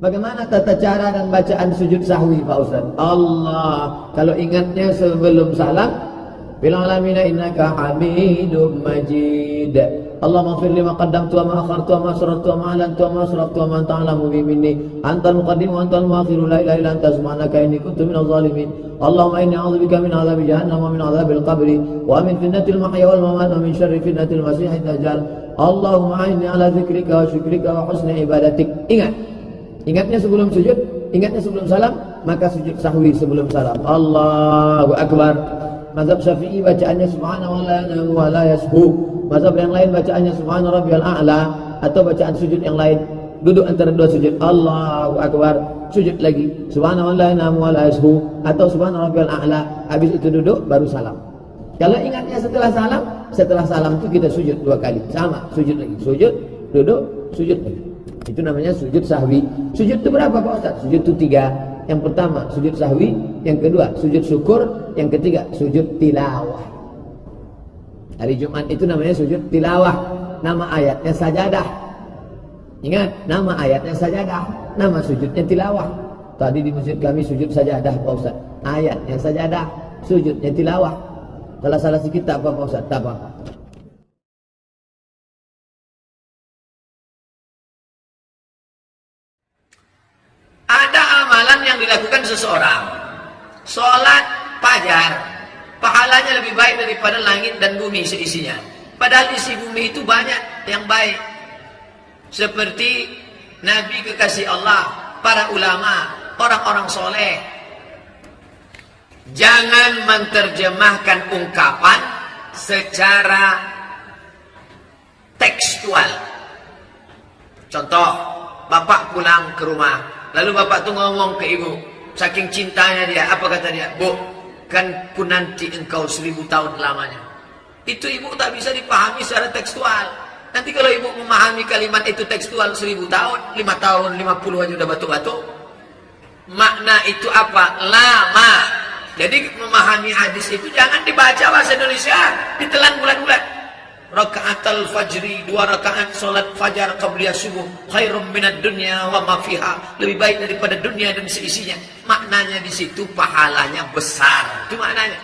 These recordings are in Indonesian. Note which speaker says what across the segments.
Speaker 1: Bagaimana tata cara dan bacaan sujud sahwi Pak Ustaz? Allah, kalau ingatnya sebelum salam, bil alamina innaka hamidum majid. Allahumma ighfir li ma qaddamtu wa ma akhartu wa ma asrartu wa ma alantu wa ma asraftu wa ma anta a'lamu bi minni. Antal muqaddim wa antal muakhir, la ilaha illa anta subhanaka inni kuntu minadh dhalimin. Allahumma inni a'udzubika min adzabi jahannam wa min adzabil qabri wa min fitnatil mahya wal mamat wa min syarri fitnatil masiihid dajjal. Allahumma a'inni ala dzikrika wa syukrika wa husni ibadatik. Ingatnya sebelum sujud, ingatnya sebelum salam, maka sujud sahwi sebelum salam. Allahu Akbar. Mazhab Syafi'i bacaannya subhanallahi wa la yashu. Mazhab yang lain bacaannya subhana rabbiyal a'la, atau bacaan sujud yang lain duduk antara dua sujud. Allahu Akbar, sujud lagi subhanallahi wa la yashu, atau subhana rabbiyal a'la. Habis itu duduk baru salam. Kalau ingatnya setelah salam itu kita sujud dua kali. Sama, sujud lagi. Sujud, duduk, sujud lagi. Itu namanya sujud sahwi. Sujud itu berapa Pak Ustaz? Sujud itu 3. Yang pertama sujud sahwi, yang kedua sujud syukur, yang ketiga sujud tilawah. Hari Jumat itu namanya sujud tilawah. Nama ayatnya sajadah. Ingat, nama ayatnya sajadah, nama sujudnya tilawah. Tadi di masjid kami sujud sajadah Pak Ustaz. Ayatnya sajadah, sujudnya tilawah. Salah sedikit tak apa Pak Ustaz? Tak apa. Ada amalan yang dilakukan seseorang, sholat fajar, pahalanya lebih baik daripada langit dan bumi seisinya. Padahal isi bumi itu banyak yang baik. Seperti Nabi kekasih Allah, para ulama, orang-orang soleh. Jangan menerjemahkan ungkapan secara tekstual. Contoh, bapak pulang ke rumah, lalu bapak tuh ngomong ke ibu, saking cintanya dia, apa kata dia? Bu, kan ku nanti engkau 1000 tahun lamanya. Itu ibu tak bisa dipahami secara tekstual. Nanti kalau ibu memahami kalimat itu tekstual 1000 tahun, 5 tahun, 50 aja udah batuk-batuk. Makna itu apa? Lama. Jadi memahami hadis itu jangan dibaca bahasa Indonesia, ditelan bulat-bulat. Raka'atul fajri, 2 rakaat salat fajar qabliyah subuh, khairum minad dunya wa ma fiha, lebih baik daripada dunia dan seisinya. Maknanya di situ pahalanya besar. Itu maknanya.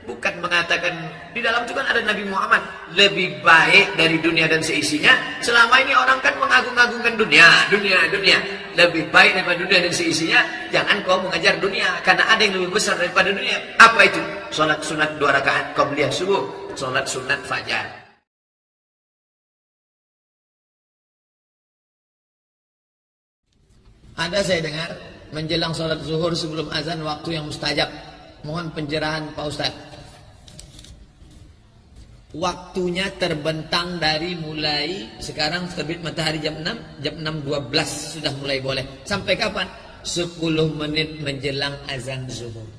Speaker 1: Bukan mengatakan di dalam itu kan ada Nabi Muhammad lebih baik dari dunia dan seisinya. Selama ini orang kan mengagung-agungkan dunia, lebih baik daripada dunia dan seisinya. Jangan kau mengajar dunia, karena ada yang lebih besar daripada dunia. Apa itu? Salat sunat 2 rakaat qabliyah subuh, salat sunat fajar. Ada saya dengar menjelang sholat zuhur sebelum azan waktu yang mustajab. Mohon pencerahan Pak Ustaz. Waktunya terbentang dari mulai sekarang terbit matahari jam 6, jam 6.12 sudah mulai boleh. Sampai kapan? 10 menit menjelang azan zuhur.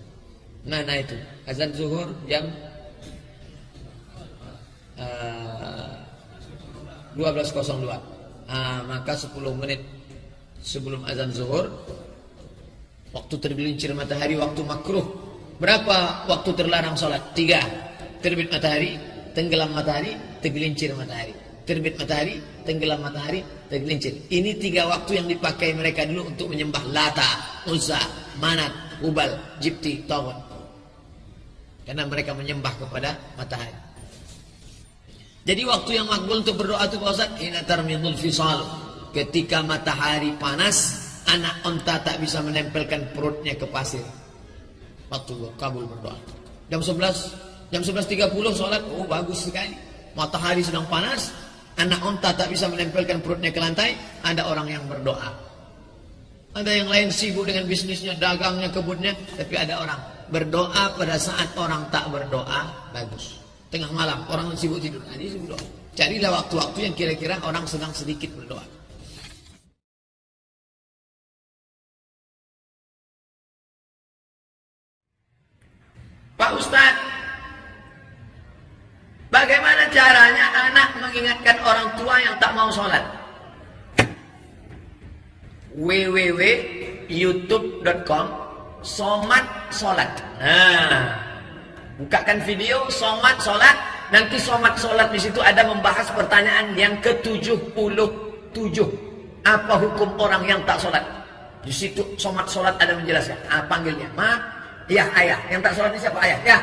Speaker 1: Mana itu? Azan zuhur jam 12.02. Maka 10 menit sebelum azan zuhur, waktu tergelincir matahari, waktu makruh. Berapa waktu terlarang sholat? 3. Terbit matahari, tenggelam matahari, tergelincir matahari. Terbit matahari, tenggelam matahari, tergelincir. Ini 3 waktu yang dipakai mereka dulu untuk menyembah Lata, Uzza, Manat, Hubal, Jibti, Tawon. Karena mereka menyembah kepada matahari. Jadi waktu yang makbul untuk berdoa itu Pak Ustaz, ina tarmidul fisal. Ketika matahari panas, anak onta tak bisa menempelkan perutnya ke pasir. Waktu kabul berdoa. Jam 11.30 sholat, oh bagus sekali. Matahari sedang panas, anak onta tak bisa menempelkan perutnya ke lantai, ada orang yang berdoa. Ada yang lain sibuk dengan bisnisnya, dagangnya, kebunnya, tapi ada orang berdoa pada saat orang tak berdoa, bagus. Tengah malam, orang sibuk tidur, nah, dia sibuk doa. Carilah waktu-waktu yang kira-kira orang sedang sedikit berdoa. Pak Ustaz, bagaimana caranya anak mengingatkan orang tua yang tak mau sholat? www.youtube.com Somat Sholat. Nah, bukakan video Somat Sholat. Nanti Somat Sholat di situ ada membahas pertanyaan yang ke-77. Apa hukum orang yang tak sholat? Di situ sholat ada menjelaskan. Panggilnya, ma, ya ayah. Yang tak sholat ini siapa? Ayah. Ya,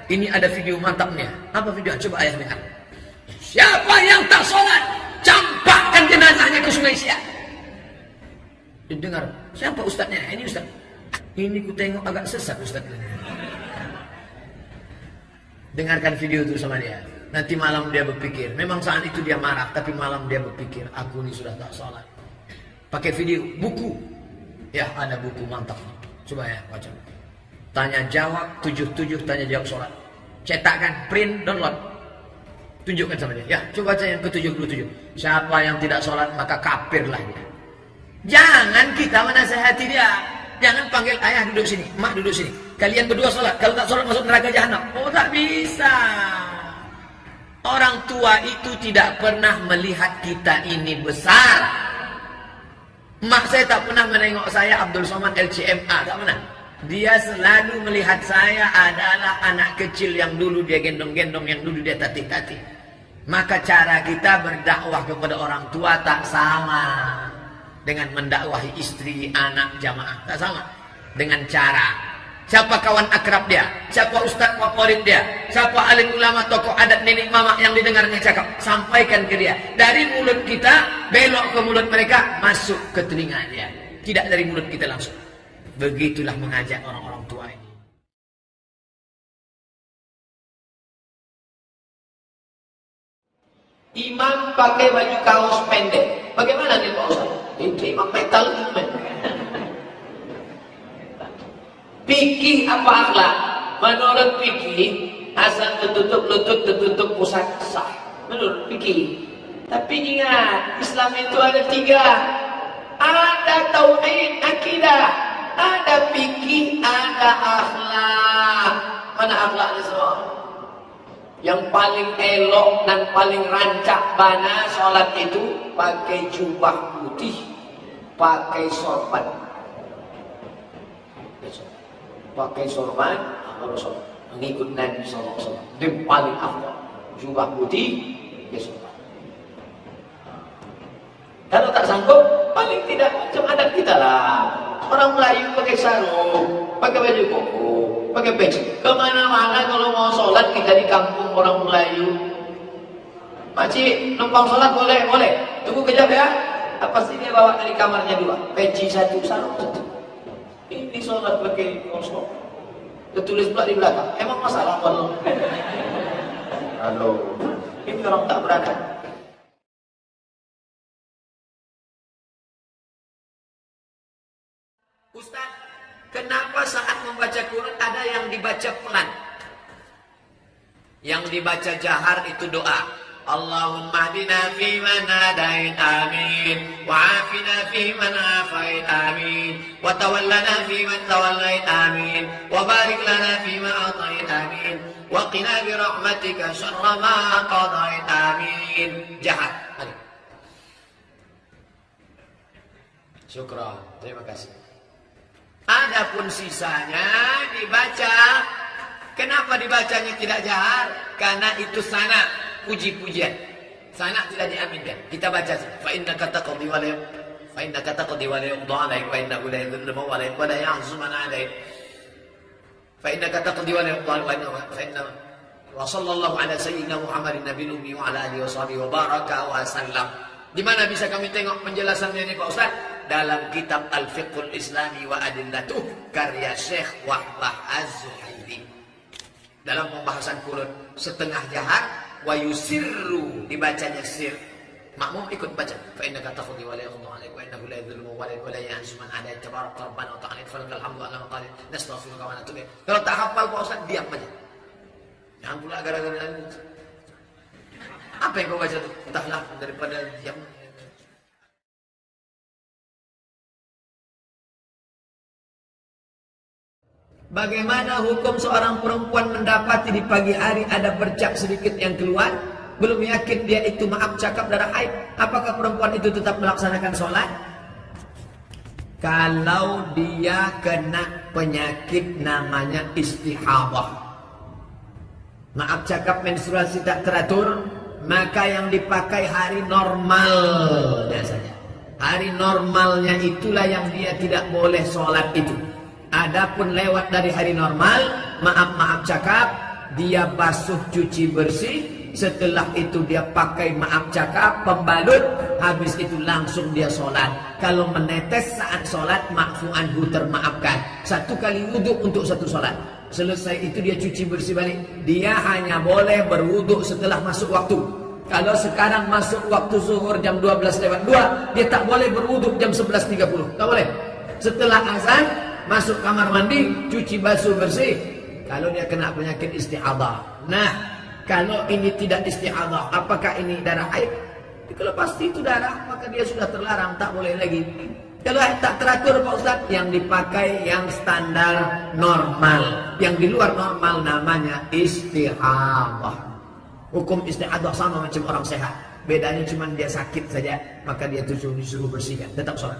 Speaker 1: ini ada video mantapnya. Apa video? Coba ayah dengar. Siapa yang tak sholat, campakkan jenazahnya ke sungai Siak. Didengar, siapa ustadznya? Ini ustadz. Ini ku tengok agak sesat ustadznya. Dengarkan video itu sama dia. Nanti malam dia berpikir. Memang saat itu dia marah, tapi malam dia berpikir, aku ini sudah tak sholat. Pakai video, buku. Ya, ada buku mantap. Coba ya, baca. Tanya jawab, 77 tanya jawab sholat. Cetakkan, print, download. Tunjukkan sama dia. Ya, coba baca yang ke-77. Siapa yang tidak sholat, maka kafirlah dia. Jangan kita menasehati dia. Jangan panggil ayah duduk sini, mak duduk sini. Kalian berdua sholat. Kalau tak sholat masuk neraka jahanam. Oh, tak bisa. Orang tua itu tidak pernah melihat kita ini besar. Mak saya tak pernah menengok saya Abdul Somad LCMA. Tak pernah. Dia selalu melihat saya adalah anak kecil yang dulu dia gendong-gendong, yang dulu dia tatih-tatih. Maka cara kita berdakwah kepada orang tua tak sama dengan mendakwahi istri, anak, jamaah. Tak sama. Dengan cara. Siapa kawan akrab dia? Siapa ustaz favorit dia? Siapa alim ulama, tokoh adat, nenek mama yang didengarnya cakap? Sampaikan ke dia. Dari mulut kita, belok ke mulut mereka, masuk ke telinga dia. Tidak dari mulut kita langsung. Begitulah mengajak orang-orang tua ini. Imam pakai baju kaos pendek. Bagaimana nih Pak Ustaz? Itu imam metal. Fikih apa akhlak? Menurut fikih, asal tertutup lutut, tertutup pusat sah. Menurut fikih. Tapi ingat, Islam itu ada 3. Ada tauhid, akidah. Ada fikih, ada akhlak. Mana akhlaknya semua? Yang paling elok dan paling rancak mana sholat itu pakai jubah putih, pakai sorban. Pakai sorban, harus sholat. Mengikut Nabi SAW. Itu paling afdal. Jubah putih, pakai sorban. Kalau tak sanggup, paling tidak macam adat kita lah. Orang Melayu pakai sarung, pakai baju koko, pakai peci. Kemana-mana kalau mau sholat kita di kampung orang Melayu. Makcik, numpang sholat boleh, boleh. Tunggu kejap ya. Apa sih dia bawa dari kamarnya 2? Peci 1, sarung 1. Ini sholat pakai kosong. Tertulis pula di belakang. Emang masalah kalau? Halo. Ini orang tak beradab. Ustaz, kenapa saat membaca Quran ada yang dibaca pelan? Yang dibaca jahar itu doa. Allahumma hdina fi man hadait amin wa afina fi man afait amin wa tawallana fi man tawallait amin wa barik lana fi ma atait amin wa qina bi rahmatika syarra ma qadait amin. Jahar. Syukran. Terima kasih. Adapun sisanya dibaca. Kenapa dibacanya tidak jahar? Karena itu sana, puji-pujian. Sana tidak diaminkan. Kita baca fa innaka taqdi wa la fa innaka taqdi wa la yuqda 'alaik wa innahu la yadhillu wa la ya'zu man 'alaik. Fa innaka taqdi wa la yuqda 'alaik fa inna wa sallallahu ala sayyidina Muhammadin nabiyil ummi wa ala alihi wa sahbihi wa baraka wa sallam. Di mana bisa kami tengok penjelasannya ini Pak Ustaz? Dalam kitab Al-Fiqhul Islami wa Adillatuh karya Syekh Wahbah Az-Zuhaili. Dalam pembahasan Quran setengah jahar wa yusirru dibacanya sir. Makmum ikut baca. Fa innaka taqdi wa la yuqda 'alaik wa innahu la yadhillu wa la ya'zu man 'alaik tabarak rabbana wa ta'ala falakal hamdu ala ma qala nastaghfiruka wa natubu ilaik. Kalau tak hafal Pak Ustaz diam aja. Jangan pula gara-gara apa yang kau baca itu? Entahlah daripada diam. Bagaimana hukum seorang perempuan mendapati di pagi hari ada bercak sedikit yang keluar, belum yakin dia itu maaf cakap darah haid, apakah perempuan itu tetap melaksanakan sholat? Kalau dia kena penyakit namanya istihadah, maaf cakap menstruasi tak teratur, maka yang dipakai hari normal saja. Hari normalnya itulah yang dia tidak boleh sholat itu. Adapun lewat dari hari normal, maaf cakap, dia basuh cuci bersih. Setelah itu dia pakai maaf cakap, pembalut. Habis itu langsung dia sholat. Kalau menetes saat sholat, ma'fu anhu, termaafkan. 1 kali wudhu untuk 1 sholat. Selesai itu dia cuci bersih balik. Dia hanya boleh berwudhu setelah masuk waktu. Kalau sekarang masuk waktu zuhur jam 12:02, dia tak boleh berwudhu jam 11:30. Tak boleh. Setelah azan, masuk kamar mandi, cuci basuh bersih. Kalau dia kena penyakit istihadah. Nah, kalau ini tidak istihadah, apakah ini darah haid? Kalau pasti itu darah, maka dia sudah terlarang, tak boleh lagi. Kalau tak teratur Pak Ustaz, yang dipakai yang standar normal. Yang di luar normal namanya istihadah. Hukum istihadah sama macam orang sehat. Bedanya cuma dia sakit saja, maka dia disuruh bersihkan. Tetap sholat.